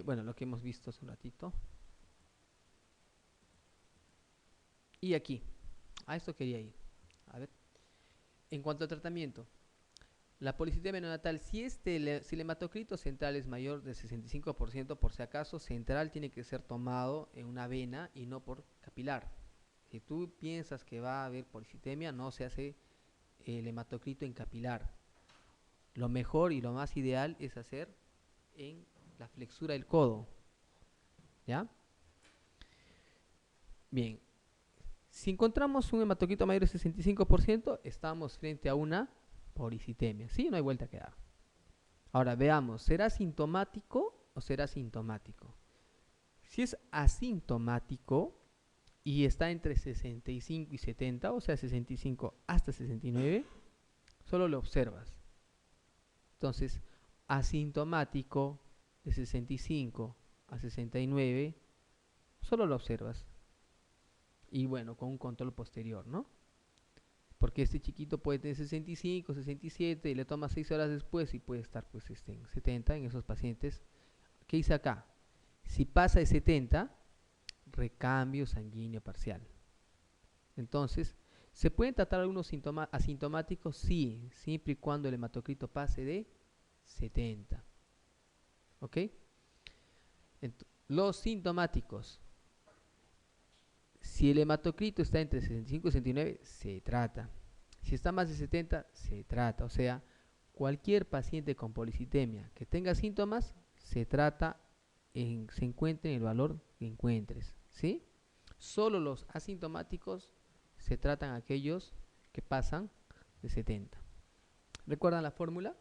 Bueno, lo que hemos visto hace un ratito. Y aquí, a esto quería ir. A ver, en cuanto al tratamiento, la policitemia neonatal, si el hematocrito central es mayor del 65%, por si acaso, central tiene que ser tomado en una vena y no por capilar. Si tú piensas que va a haber policitemia, no se hace el hematocrito en capilar. Lo mejor y lo más ideal es hacer en la flexura del codo. ¿Ya? Bien, si encontramos un hematocrito mayor del 65%, estamos frente a una policitemia. ¿Sí? No hay vuelta a quedar. Ahora veamos, ¿será sintomático o será sintomático? Si es asintomático y está entre 65 y 70, o sea, 65 hasta 69, solo lo observas. Entonces, asintomático de 65 a 69, solo lo observas. Y bueno, con un control posterior, ¿no? Porque este chiquito puede tener 65, 67 y le toma 6 horas después y puede estar pues en 70 en esos pacientes. ¿Qué hice acá? Si pasa de 70, recambio sanguíneo parcial. Entonces, ¿se pueden tratar algunos síntomas asintomáticos? Sí, siempre y cuando el hematocrito pase de 70. ¿Ok? Los sintomáticos. Si el hematocrito está entre 65 y 69, se trata. Si está más de 70, se trata. O sea, cualquier paciente con policitemia que tenga síntomas, se trata, se encuentre en el valor que encuentres. ¿Sí? Solo los asintomáticos se tratan aquellos que pasan de 70. ¿Recuerdan la fórmula?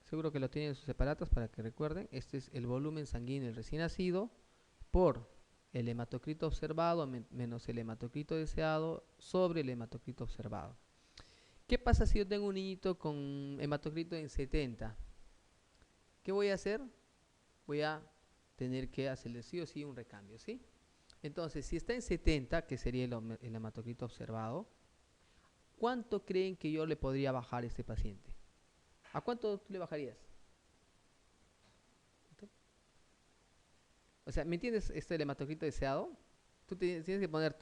Seguro que lo tienen en sus separatas para que recuerden. Este es el volumen sanguíneo del recién nacido por el hematocrito observado menos el hematocrito deseado sobre el hematocrito observado. ¿Qué pasa si yo tengo un niñito con hematocrito en 70? ¿Qué voy a hacer? Voy a tener que hacerle sí o sí un recambio, ¿sí? Entonces, si está en 70, que sería el hematocrito observado, ¿cuánto creen que yo le podría bajar a este paciente? ¿A cuánto tú le bajarías? O sea, ¿me entiendes este hematocrito deseado? Tú tienes que poner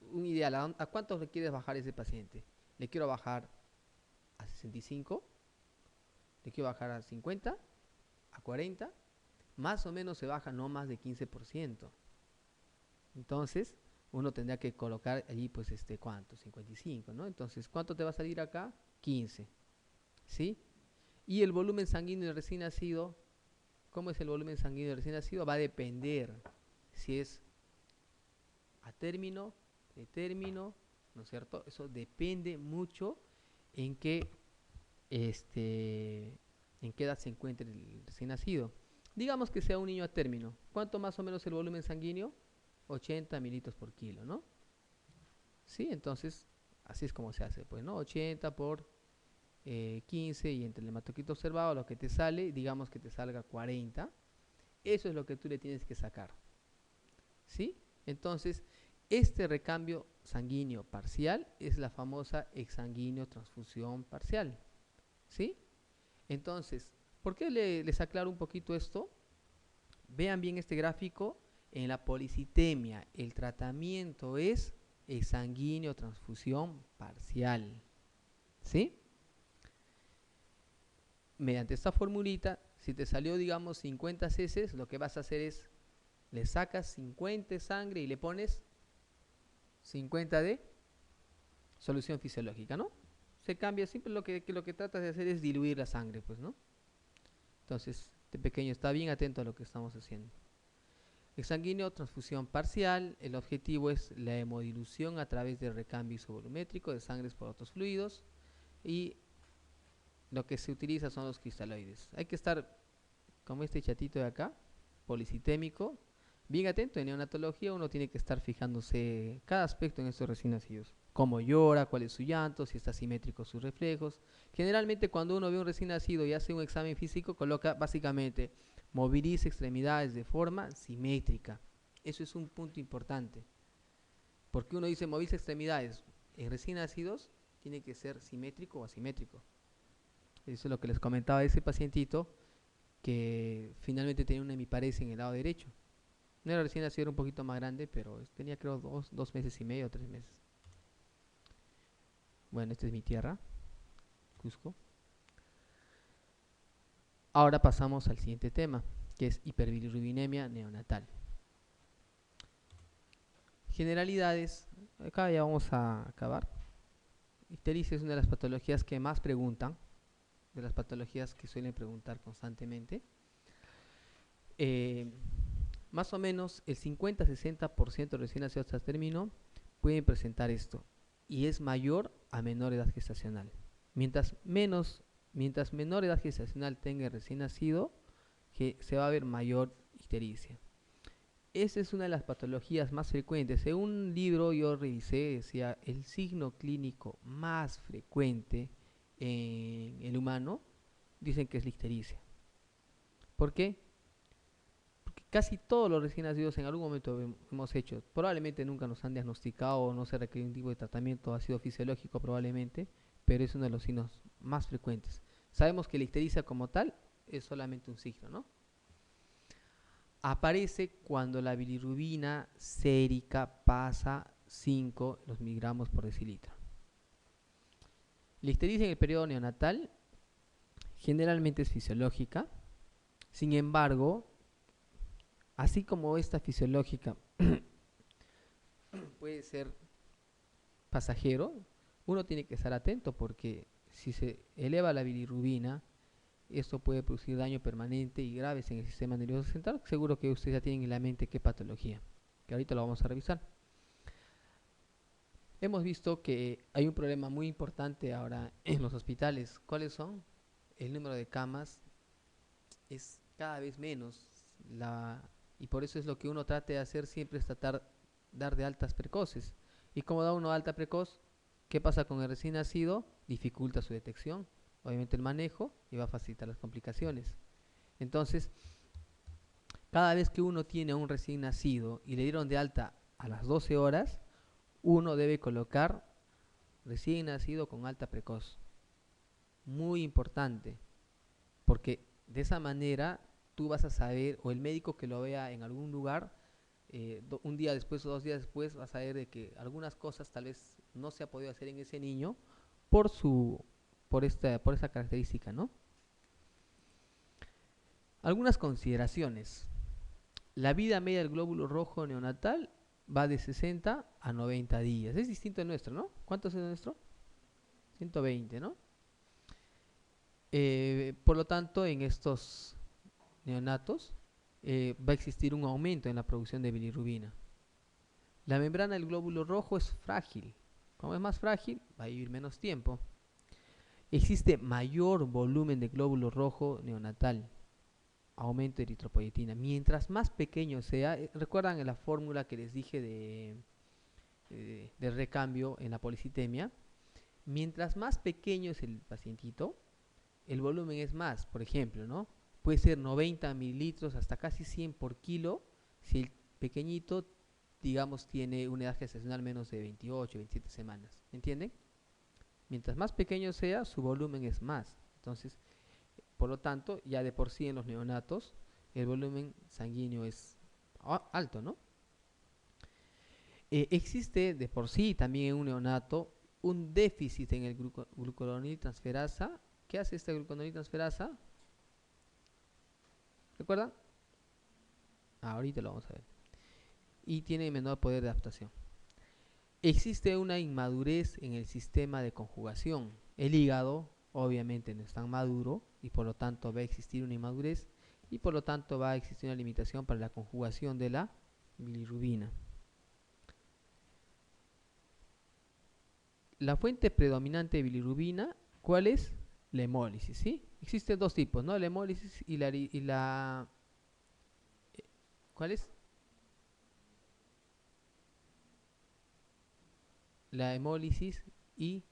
un ideal. ¿A cuánto le quieres bajar a ese paciente? ¿Le quiero bajar a 65? ¿Le quiero bajar a 50? ¿A 40? Más o menos se baja no más de 15%. Entonces, uno tendría que colocar allí, pues, ¿cuánto? 55, ¿no? Entonces, ¿cuánto te va a salir acá? 15, ¿sí? Y el volumen sanguíneo del recién nacido, ¿cómo es el volumen sanguíneo del recién nacido? Va a depender si es a término, de término, ¿no es cierto? Eso depende mucho en qué, en qué edad se encuentre el recién nacido. Digamos que sea un niño a término. ¿Cuánto más o menos el volumen sanguíneo? 80 mililitros por kilo, ¿no? Sí, entonces, así es como se hace, pues, ¿no? 80 por 15 y entre el hematocrito observado lo que te sale, digamos que te salga 40, eso es lo que tú le tienes que sacar, ¿sí? Entonces, este recambio sanguíneo parcial es la famosa exsanguíneo transfusión parcial, ¿sí? Entonces, ¿por qué les aclaro un poquito esto? Vean bien este gráfico. En la policitemia, el tratamiento es exsanguíneo transfusión parcial, ¿sí? Mediante esta formulita, si te salió, digamos, 50 cc, lo que vas a hacer es, le sacas 50 de sangre y le pones 50 de solución fisiológica, ¿no? Se cambia, siempre lo que tratas de hacer es diluir la sangre, pues, ¿no? Entonces, este pequeño está bien atento a lo que estamos haciendo. Exsanguíneo, transfusión parcial, el objetivo es la hemodilución a través del recambio isovolumétrico de sangres por otros fluidos y lo que se utiliza son los cristaloides. Hay que estar, como este chatito de acá, policitémico, bien atento. En neonatología uno tiene que estar fijándose cada aspecto en estos recién nacidos. Cómo llora, cuál es su llanto, si está simétrico sus reflejos. Generalmente cuando uno ve un recién nacido y hace un examen físico, coloca básicamente moviliza extremidades de forma simétrica. Eso es un punto importante. Porque uno dice moviliza extremidades en recién nacidos, tiene que ser simétrico o asimétrico. Eso es lo que les comentaba de ese pacientito que finalmente tenía una hemiparesia en el lado derecho. No era recién nacido, era un poquito más grande, pero tenía creo 2 meses y medio, 3 meses. Bueno, esta es mi tierra, Cusco. Ahora pasamos al siguiente tema, que es hiperbilirrubinemia neonatal. Generalidades, acá ya vamos a acabar. Ictericia es una de las patologías que más preguntan, de las patologías que suelen preguntar constantemente. Más o menos el 50-60% de recién nacidos hasta término pueden presentar esto, y es mayor a menor edad gestacional. Mientras menor edad gestacional tenga el recién nacido, que se va a ver mayor ictericia. Esa es una de las patologías más frecuentes. En un libro yo revisé, decía, el signo clínico más frecuente en el humano, dicen que es la ictericia. ¿Por qué? Porque casi todos los recién nacidos en algún momento hemos hecho, probablemente nunca nos han diagnosticado o no se requiere un tipo de tratamiento, ha sido fisiológico probablemente, pero es uno de los signos más frecuentes. Sabemos que la ictericia como tal es solamente un signo, ¿no? Aparece cuando la bilirrubina sérica pasa 5 miligramos por decilitro. La ictericia en el periodo neonatal generalmente es fisiológica. Sin embargo, así como esta fisiológica puede ser pasajero, uno tiene que estar atento porque si se eleva la bilirrubina, esto puede producir daño permanente y graves en el sistema nervioso central. Seguro que ustedes ya tienen en la mente qué patología, que ahorita lo vamos a revisar. Hemos visto que hay un problema muy importante ahora en los hospitales. ¿Cuáles son? El número de camas es cada vez menos, y por eso es lo que uno trata de hacer siempre, es dar de altas precoces. ¿Y cómo da uno alta precoz? ¿Qué pasa con el recién nacido? Dificulta su detección, obviamente el manejo, y va a facilitar las complicaciones. Entonces, cada vez que uno tiene a un recién nacido y le dieron de alta a las 12 horas, uno debe colocar recién nacido con alta precoz. Muy importante, porque de esa manera tú vas a saber, o el médico que lo vea en algún lugar, un día después o 2 días después, vas a saber de que algunas cosas tal vez no se ha podido hacer en ese niño por esta característica, ¿no? Algunas consideraciones. La vida media del glóbulo rojo neonatal va de 60 a 90 días. Es distinto al nuestro, ¿no? ¿Cuánto es el nuestro? 120, ¿no? Por lo tanto, en estos neonatos va a existir un aumento en la producción de bilirrubina. La membrana del glóbulo rojo es frágil. Como es más frágil, va a vivir menos tiempo. Existe mayor volumen de glóbulo rojo neonatal. Aumento de eritropoyetina. Mientras más pequeño sea, ¿recuerdan la fórmula que les dije de recambio en la policitemia? Mientras más pequeño es el pacientito, el volumen es más. Por ejemplo, ¿no? Puede ser 90 mililitros hasta casi 100 por kilo si el pequeñito, digamos, tiene una edad gestacional menos de 28, 27 semanas. ¿Entienden? Mientras más pequeño sea, su volumen es más. Entonces, por lo tanto, ya de por sí en los neonatos, el volumen sanguíneo es alto, ¿no? Existe de por sí también en un neonato un déficit en el glucuroniltransferasa. ¿Qué hace esta glucuroniltransferasa? ¿Recuerdan? Ahorita lo vamos a ver. Y tiene menor poder de adaptación. Existe una inmadurez en el sistema de conjugación. El hígado obviamente no es tan maduro y por lo tanto va a existir una inmadurez y por lo tanto va a existir una limitación para la conjugación de la bilirrubina. La fuente predominante de bilirrubina, ¿cuál es? La hemólisis, ¿sí? Existen dos tipos, ¿no? La hemólisis y la ¿cuál es? La hemólisis y,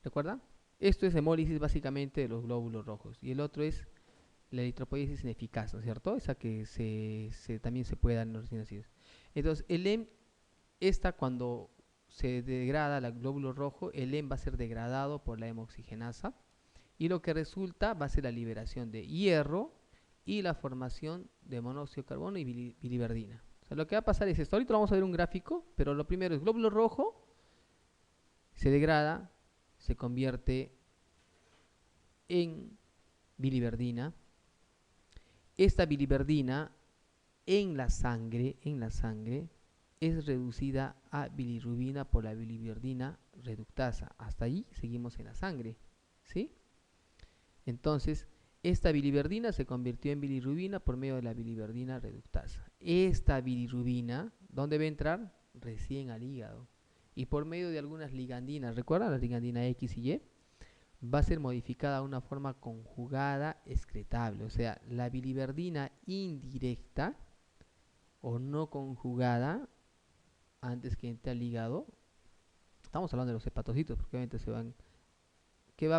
¿recuerdan? Esto es hemólisis básicamente de los glóbulos rojos y el otro es la eritropoyesis ineficaz, ¿no es cierto? Esa que también se puede dar en los recién nacidos. Entonces, el EM, cuando se degrada el glóbulo rojo, el EM va a ser degradado por la hemoxigenasa y lo que resulta va a ser la liberación de hierro y la formación de monóxido de carbono y biliverdina. O sea, lo que va a pasar es esto. Ahorita vamos a ver un gráfico, pero lo primero es glóbulo rojo, se degrada, se convierte en biliverdina. Esta biliverdina en la sangre es reducida a bilirrubina por la biliverdina reductasa. Hasta ahí seguimos en la sangre, ¿sí? Entonces, esta biliverdina se convirtió en bilirrubina por medio de la biliverdina reductasa. Esta bilirrubina, ¿dónde va a entrar? Recién al hígado. Y por medio de algunas ligandinas, ¿recuerdan? La ligandina X y Y, va a ser modificada a una forma conjugada excretable. O sea, la biliverdina indirecta o no conjugada antes que entre al hígado. Estamos hablando de los hepatocitos, porque obviamente se van. ¿Qué va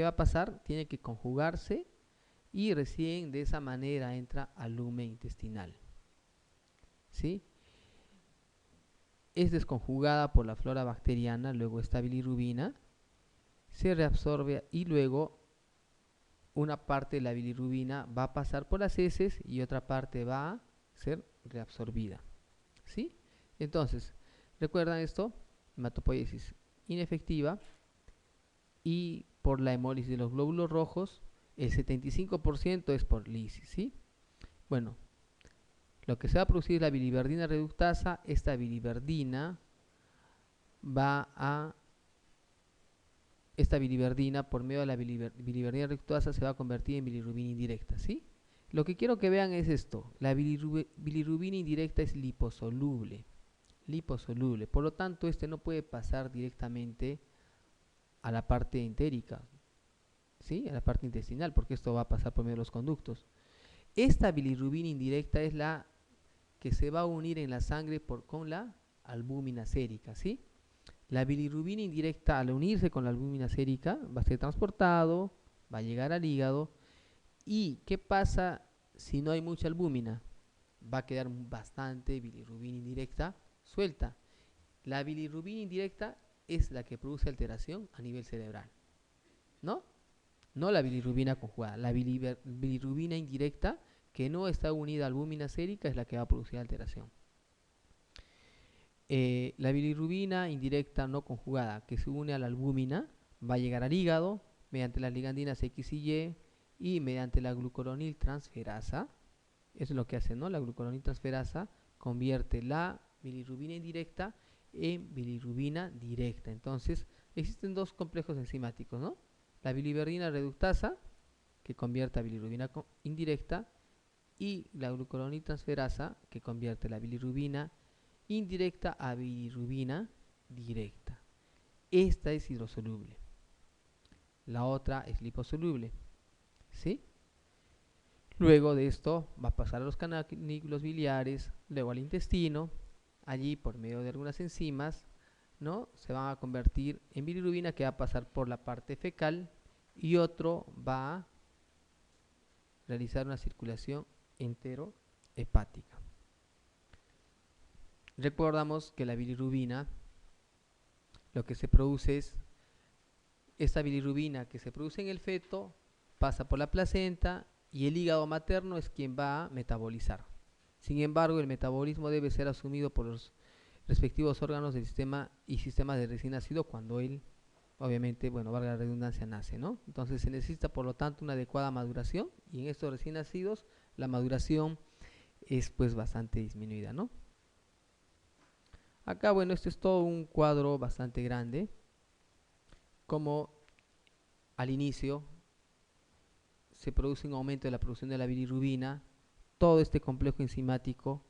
a pasar? Tiene que conjugarse y recién de esa manera entra al lumen intestinal. ¿Sí? Es desconjugada por la flora bacteriana, luego esta bilirrubina se reabsorbe y luego una parte de la bilirrubina va a pasar por las heces y otra parte va a ser reabsorbida. ¿Sí? Entonces, ¿recuerdan esto? Hematopoiesis inefectiva y por la hemólisis de los glóbulos rojos, el 75% es por lisis, ¿sí? Bueno, lo que se va a producir es la biliverdina reductasa. Esta biliverdina por medio de la biliverdina reductasa se va a convertir en bilirrubina indirecta, ¿sí? Lo que quiero que vean es esto. La bilirrubina indirecta es liposoluble. Por lo tanto, este no puede pasar directamente a la parte entérica, ¿sí? A la parte intestinal, porque esto va a pasar por medio de los conductos. Esta bilirrubina indirecta es la que se va a unir en la sangre con la albúmina sérica, ¿sí? La bilirrubina indirecta, al unirse con la albúmina sérica, va a ser transportado, va a llegar al hígado. ¿Y qué pasa si no hay mucha albúmina? Va a quedar bastante bilirrubina indirecta suelta. La bilirrubina indirecta es la que produce alteración a nivel cerebral, ¿no? No la bilirrubina conjugada. La bilirrubina indirecta, que no está unida a albúmina sérica, es la que va a producir alteración. La bilirrubina indirecta no conjugada, que se une a la albúmina, va a llegar al hígado mediante las ligandinas X y Y mediante la glucuronil transferasa. Eso es lo que hace, ¿no? La glucuronil transferasa convierte la bilirrubina indirecta en bilirrubina directa. Entonces, existen dos complejos enzimáticos, ¿no? La biliverdina reductasa, que convierte a bilirrubina indirecta, y la glucuronil transferasa, que convierte la bilirrubina indirecta a bilirrubina directa. Esta es hidrosoluble. La otra es liposoluble, ¿sí? Luego de esto va a pasar a los canáculos biliares, luego al intestino. Allí, por medio de algunas enzimas, ¿no? Se van a convertir en bilirrubina, que va a pasar por la parte fecal, y otro va a realizar una circulación enterohepática. Recordamos que la bilirrubina, lo que se produce es esta bilirrubina que se produce en el feto, pasa por la placenta y el hígado materno es quien va a metabolizar. Sin embargo, el metabolismo debe ser asumido por los respectivos órganos del sistema y sistemas de recién nacido cuando él, obviamente, bueno, valga la redundancia, nace, ¿no? Entonces se necesita, por lo tanto, una adecuada maduración, y en estos recién nacidos la maduración es pues bastante disminuida, ¿no? Acá, bueno, esto es todo un cuadro bastante grande, como al inicio se produce un aumento de la producción de la bilirrubina. Todo este complejo enzimático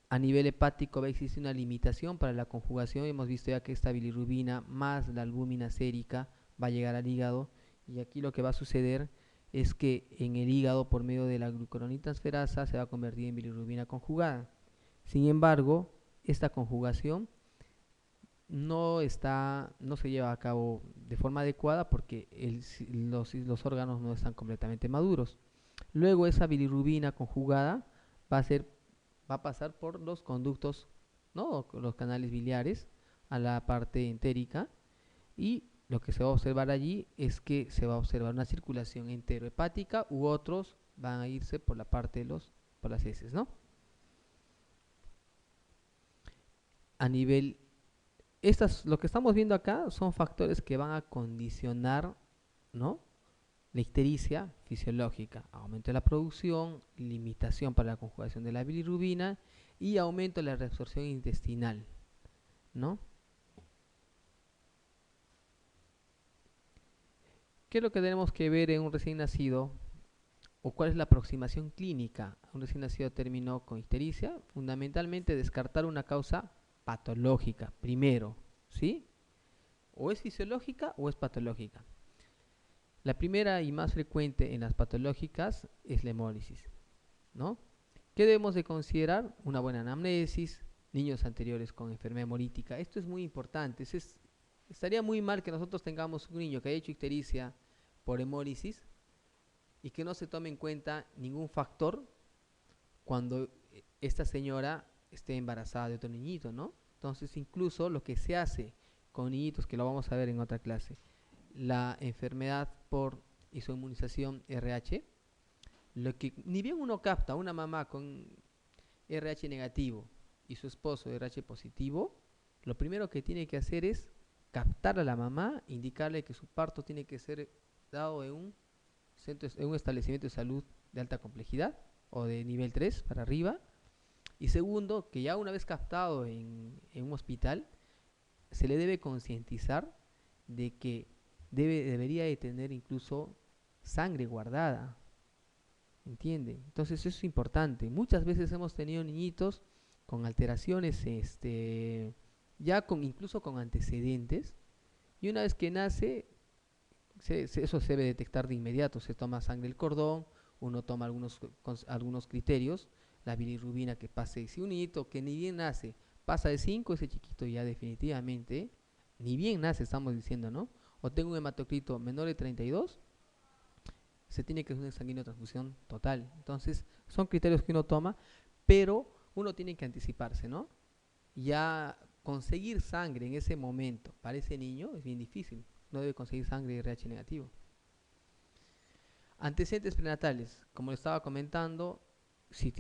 a nivel hepático va a existir una limitación para la conjugación. Hemos visto ya que esta bilirrubina más la albúmina sérica va a llegar al hígado, y aquí lo que va a suceder es que en el hígado, por medio de la glucuroniltransferasa, se va a convertir en bilirrubina conjugada. Sin embargo, esta conjugación no se lleva a cabo de forma adecuada porque los órganos no están completamente maduros. Luego esa bilirrubina conjugada va a pasar por los conductos, ¿no? Los canales biliares a la parte entérica, y lo que se va a observar allí es que se va a observar una circulación enterohepática u otros van a irse por la parte de por las heces, ¿no? A nivel, lo que estamos viendo acá son factores que van a condicionar, ¿no?, la ictericia fisiológica, aumento de la producción, limitación para la conjugación de la bilirrubina y aumento de la reabsorción intestinal, ¿no? ¿Qué es lo que tenemos que ver en un recién nacido? ¿O cuál es la aproximación clínica? Un recién nacido terminó con ictericia, fundamentalmente descartar una causa patológica, primero, ¿sí? O es fisiológica o es patológica. La primera y más frecuente en las patológicas es la hemólisis, ¿no? ¿Qué debemos de considerar? Una buena anamnesis, niños anteriores con enfermedad hemolítica. Esto es muy importante. Estaría muy mal que nosotros tengamos un niño que haya hecho ictericia por hemólisis y que no se tome en cuenta ningún factor cuando esta señora esté embarazada de otro niñito, ¿no? Entonces, incluso lo que se hace con niñitos, que lo vamos a ver en otra clase, la enfermedad por isoinmunización RH, lo que ni bien uno capta a una mamá con RH negativo y su esposo RH positivo, lo primero que tiene que hacer es captar a la mamá, indicarle que su parto tiene que ser dado en un establecimiento de salud de alta complejidad o de nivel 3 para arriba. Y segundo, que ya una vez captado en un hospital, se le debe concientizar de que debería de tener incluso sangre guardada, ¿entiende? Entonces eso es importante. Muchas veces hemos tenido niñitos con alteraciones, ya incluso con antecedentes, y una vez que nace, eso se debe detectar de inmediato. Se toma sangre del cordón, uno toma algunos criterios, la bilirrubina que pase. Si un niñito que ni bien nace pasa de 5, ese chiquito ya definitivamente, ni bien nace, estamos diciendo, ¿no? O tengo un hematocrito menor de 32, se tiene que hacer una sanguíneo transfusión total. Entonces, son criterios que uno toma, pero uno tiene que anticiparse, ¿no? Ya conseguir sangre en ese momento para ese niño es bien difícil. No debe conseguir sangre RH negativo. Antecedentes prenatales, como le estaba comentando, si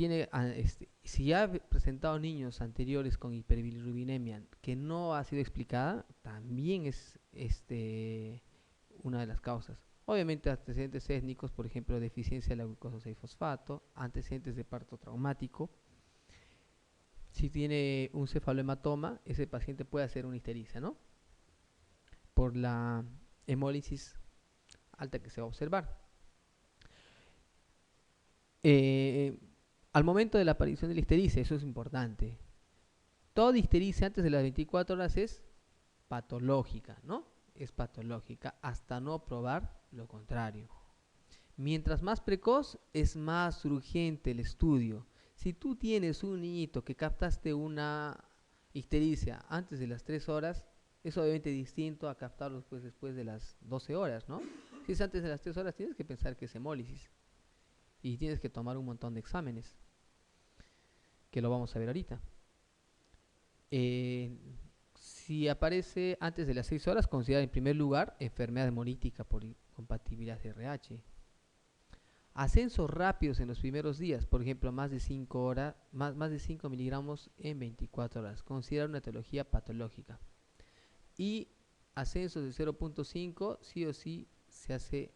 ya ha presentado niños anteriores con hiperbilirrubinemia que no ha sido explicada, también es una de las causas. Obviamente antecedentes étnicos, por ejemplo, deficiencia de la glucosa 6-fosfato, antecedentes de parto traumático. Si tiene un cefalohematoma, ese paciente puede hacer una ictericia, ¿no? Por la hemólisis alta que se va a observar. Al momento de la aparición de la ictericia, eso es importante. Toda ictericia antes de las 24 horas es patológica, ¿no? Es patológica hasta no probar lo contrario. Mientras más precoz, es más urgente el estudio. Si tú tienes un niñito que captaste una ictericia antes de las 3 horas, es obviamente distinto a captarlo después de las 12 horas, ¿no? Si es antes de las 3 horas, tienes que pensar que es hemólisis. Y tienes que tomar un montón de exámenes, que lo vamos a ver ahorita. Si aparece antes de las 6 horas, considera en primer lugar enfermedad hemolítica por incompatibilidad de RH. Ascensos rápidos en los primeros días, por ejemplo, más de 5 horas, más de 5 miligramos en 24 horas. Considera una etiología patológica. Y ascensos de 0.5, sí o sí se hace,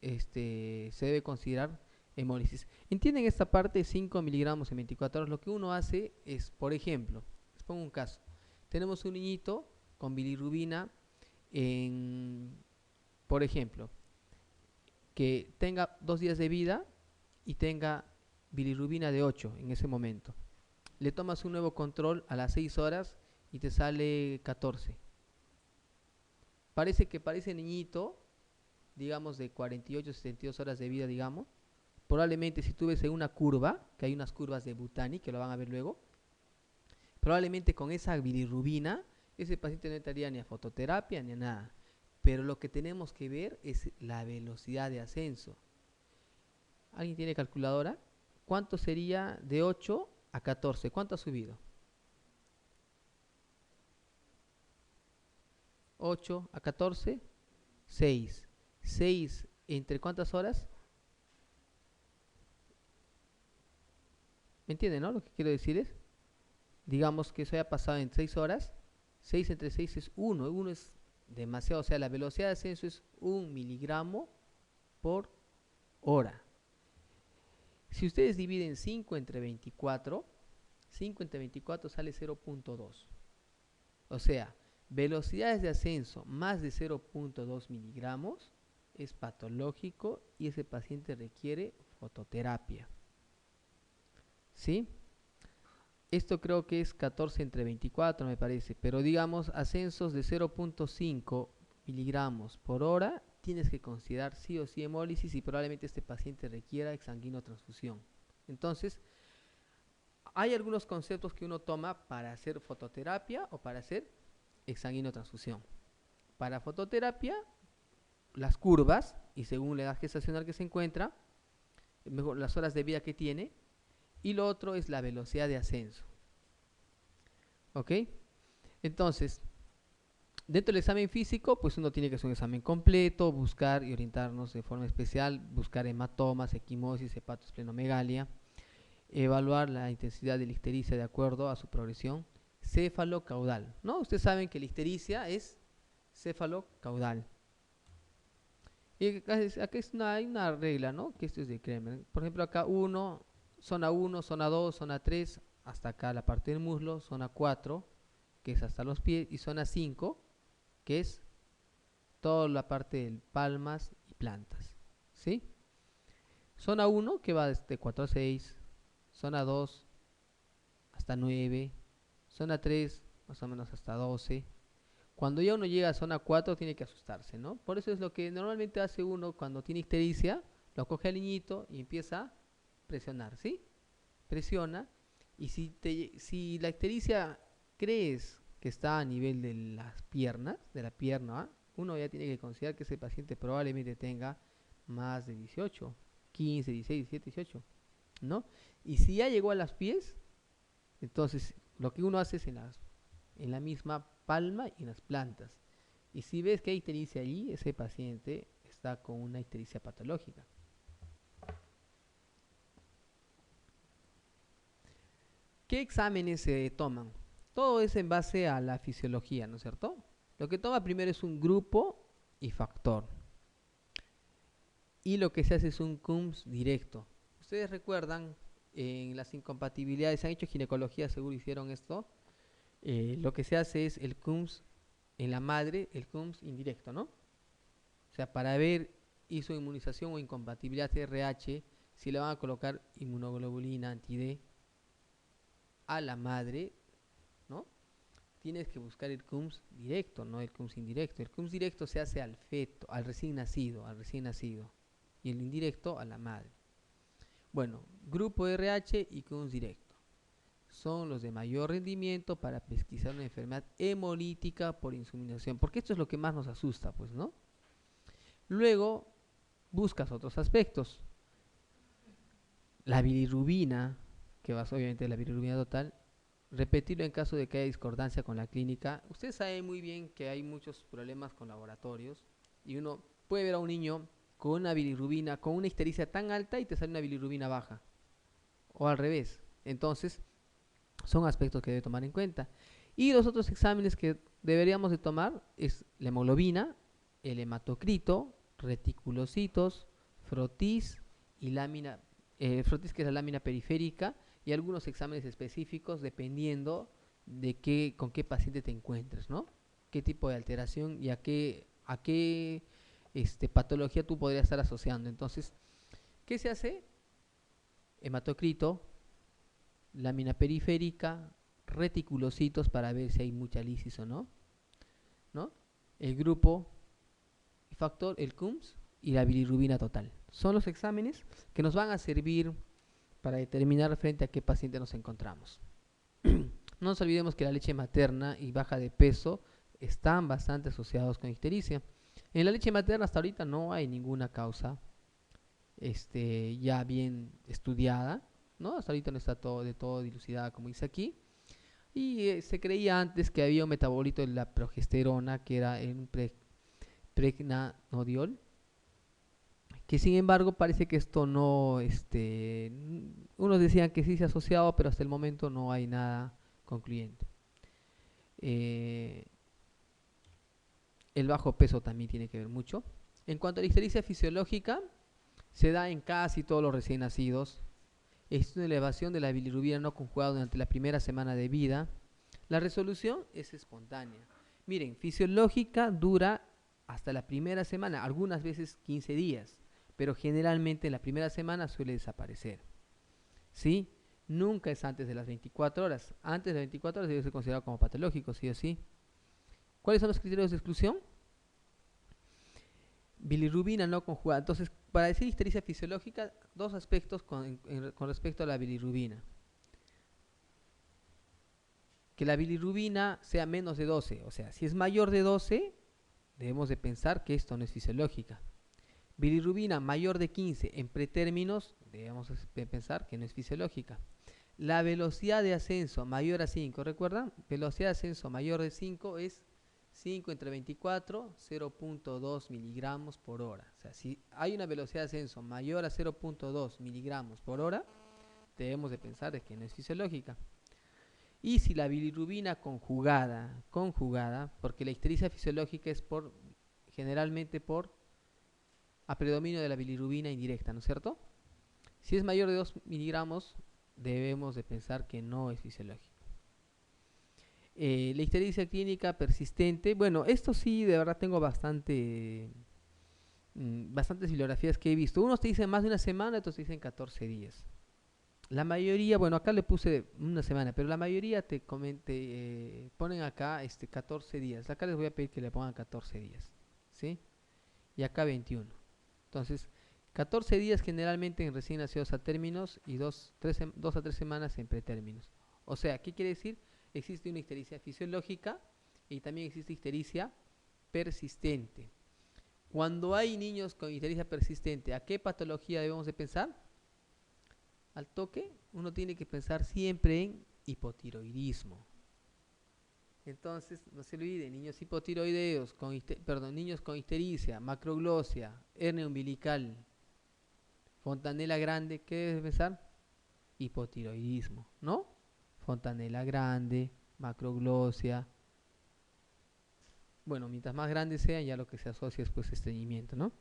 se debe considerar hemólisis. ¿Entienden esta parte? 5 miligramos en 24 horas. Lo que uno hace es, por ejemplo, les pongo un caso. Tenemos un niñito con bilirrubina por ejemplo, que tenga 2 días de vida y tenga bilirrubina de 8 en ese momento. Le tomas un nuevo control a las 6 horas y te sale 14. Parece que para ese niñito, digamos de 48, 72 horas de vida, digamos, probablemente si tú ves en una curva, que hay unas curvas de Butani, que lo van a ver luego, probablemente con esa bilirrubina, ese paciente no entraría ni a fototerapia ni a nada. Pero lo que tenemos que ver es la velocidad de ascenso. ¿Alguien tiene calculadora? ¿Cuánto sería de 8 a 14? ¿Cuánto ha subido? 8 a 14, 6. 6 entre ¿cuántas horas? ¿Me entienden, no? Lo que quiero decir es, digamos que eso haya pasado en 6 horas, 6 entre 6 es 1, 1 es demasiado, o sea, la velocidad de ascenso es 1 miligramo por hora. Si ustedes dividen 5 entre 24, 5 entre 24 sale 0.2. O sea, velocidades de ascenso más de 0.2 miligramos es patológico y ese paciente requiere fototerapia. ¿Sí? Esto creo que es 14 entre 24, me parece. Pero digamos, ascensos de 0.5 miligramos por hora, tienes que considerar sí o sí hemólisis y probablemente este paciente requiera exsanguinotransfusión. Entonces, hay algunos conceptos que uno toma para hacer fototerapia o para hacer exsanguinotransfusión. Para fototerapia, las curvas, y según la edad gestacional que se encuentra, mejor las horas de vida que tiene, y lo otro es la velocidad de ascenso. ¿Ok? Entonces, dentro del examen físico, pues uno tiene que hacer un examen completo, buscar y orientarnos de forma especial, buscar hematomas, equimosis, hepatosplenomegalia, evaluar la intensidad de la ictericia de acuerdo a su progresión céfalo-caudal, ¿no? Ustedes saben que la ictericia es céfalo-caudal. Y acá hay una regla, ¿no? Que esto es de Kremer. Por ejemplo, acá zona 1, zona 2, zona 3, hasta acá la parte del muslo, zona 4, que es hasta los pies, y zona 5, que es toda la parte de palmas y plantas, ¿sí? Zona 1, que va desde 4 a 6, zona 2 hasta 9, zona 3 más o menos hasta 12. Cuando ya uno llega a zona 4 tiene que asustarse, ¿no? Por eso es lo que normalmente hace uno cuando tiene ictericia, lo coge al niñito y empieza a presionar, ¿sí? Presiona, y si la ictericia crees que está a nivel de las piernas, de la pierna, uno ya tiene que considerar que ese paciente probablemente tenga más de 18, 15, 16, 17, 18, ¿no? Y si ya llegó a los pies, entonces lo que uno hace es en la misma palma y en las plantas. Y si ves que hay ictericia allí, ese paciente está con una ictericia patológica. ¿Qué exámenes se toman? Todo es en base a la fisiología, ¿no es cierto? Lo que toma primero es un grupo y factor. Y lo que se hace es un CUMS directo. Ustedes recuerdan, en las incompatibilidades, se han hecho ginecología, seguro hicieron esto. Lo que se hace es el CUMS en la madre, el CUMS indirecto, ¿no? O sea, para ver isoinmunización o incompatibilidad RH, si le van a colocar inmunoglobulina anti-D a la madre, ¿no? Tienes que buscar el CUMS directo, no el CUMS indirecto. El CUMS directo se hace al feto, al recién nacido, y el indirecto a la madre. Bueno, grupo RH y CUMS directo son los de mayor rendimiento para pesquisar una enfermedad hemolítica por insuminación, porque esto es lo que más nos asusta, pues, ¿no? Luego buscas otros aspectos. La bilirrubina, que va obviamente de la bilirrubina total, repetirlo en caso de que haya discordancia con la clínica. Ustedes saben muy bien que hay muchos problemas con laboratorios y uno puede ver a un niño con una bilirrubina, con una ictericia tan alta y te sale una bilirrubina baja, o al revés. Entonces, son aspectos que debe tomar en cuenta. Y los otros exámenes que deberíamos de tomar es la hemoglobina, el hematocrito, reticulocitos, frotis y lámina, frotis que es la lámina periférica, y algunos exámenes específicos dependiendo de con qué paciente te encuentres, ¿no? Qué tipo de alteración y a qué patología tú podrías estar asociando. Entonces, ¿qué se hace? Hematocrito, lámina periférica, reticulocitos para ver si hay mucha lisis o no, ¿no? El grupo y factor, el CUMS y la bilirrubina total. Son los exámenes que nos van a servir para determinar frente a qué paciente nos encontramos. No nos olvidemos que la leche materna y baja de peso están bastante asociados con ictericia. En la leche materna hasta ahorita no hay ninguna causa ya bien estudiada, ¿no? Hasta ahorita no está todo dilucidada como dice aquí. Y se creía antes que había un metabolito de la progesterona que era un pregnanolol, que sin embargo parece que esto no, unos decían que sí se ha asociado, pero hasta el momento no hay nada concluyente. Eh, el bajo peso también tiene que ver mucho. En cuanto a la ictericia fisiológica, se da en casi todos los recién nacidos. Es una elevación de la bilirrubina no conjugada durante la primera semana de vida. La resolución es espontánea. Miren, fisiológica dura hasta la primera semana, algunas veces 15 días, pero generalmente en la primera semana suele desaparecer. ¿Sí? Nunca es antes de las 24 horas. Antes de las 24 horas debe ser considerado como patológico, sí o sí. ¿Cuáles son los criterios de exclusión? Bilirrubina no conjugada. Entonces, para decir ictericia fisiológica, dos aspectos con respecto a la bilirrubina. Que la bilirrubina sea menos de 12. O sea, si es mayor de 12, debemos de pensar que esto no es fisiológica. Bilirrubina mayor de 15 en pretérminos, debemos de pensar que no es fisiológica. La velocidad de ascenso mayor a 5, ¿recuerdan? Velocidad de ascenso mayor de 5 es 5 entre 24, 0.2 miligramos por hora. O sea, si hay una velocidad de ascenso mayor a 0.2 miligramos por hora, debemos de pensar de que no es fisiológica. Y si la bilirrubina conjugada, porque la ictericia fisiológica es generalmente por a predominio de la bilirrubina indirecta, ¿no es cierto? Si es mayor de 2 miligramos, debemos de pensar que no es fisiológico. La ictericia clínica persistente, bueno, esto sí, de verdad tengo bastantes bibliografías que he visto. Unos te dicen más de una semana, otros te dicen 14 días. La mayoría, bueno, acá le puse una semana, pero la mayoría ponen acá 14 días. Acá les voy a pedir que le pongan 14 días, ¿sí? Y acá 21. Entonces, 14 días generalmente en recién nacidos a términos y 2 a 3 semanas en pretérminos. O sea, ¿qué quiere decir? Existe una ictericia fisiológica y también existe ictericia persistente. Cuando hay niños con ictericia persistente, ¿a qué patología debemos de pensar? Al toque, uno tiene que pensar siempre en hipotiroidismo. Entonces, no se olvide, niños hipotiroideos, niños con ictericia, macroglosia, hernia umbilical, fontanela grande, ¿qué debes pensar? Hipotiroidismo, ¿no? Fontanela grande, macroglosia. Bueno, mientras más grande sea, ya lo que se asocia es pues estreñimiento, ¿no?